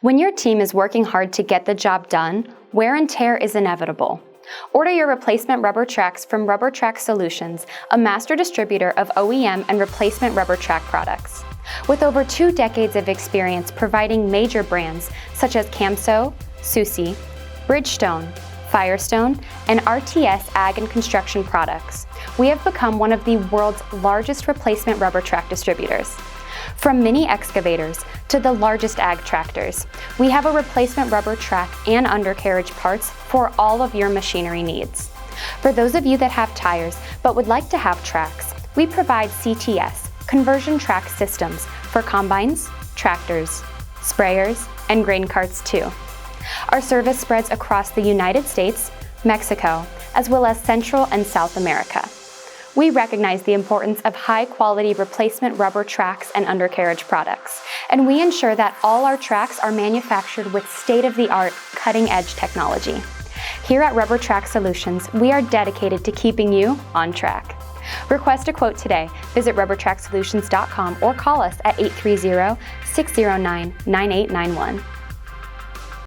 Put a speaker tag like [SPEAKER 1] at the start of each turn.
[SPEAKER 1] When your team is working hard to get the job done, wear and tear is inevitable. Order your replacement rubber tracks from Rubber Track Solutions, a master distributor of OEM and replacement rubber track products. With over 2 decades of experience providing major brands such as CAMSO, Soucy, Bridgestone, Firestone, and RTS Ag and Construction products, we have become one of the world's largest replacement rubber track distributors. From mini-excavators to the largest ag tractors, we have a replacement rubber track and undercarriage parts for all of your machinery needs. For those of you that have tires but would like to have tracks, we provide CTS, conversion track systems, for combines, tractors, sprayers, and grain carts too. Our service spreads across the United States, Mexico, as well as Central and South America. We recognize the importance of high-quality replacement rubber tracks and undercarriage products, and we ensure that all our tracks are manufactured with state-of-the-art, cutting-edge technology. Here at Rubber Track Solutions, we are dedicated to keeping you on track. Request a quote today. Visit rubbertracksolutions.com or call us at 830-609-9891.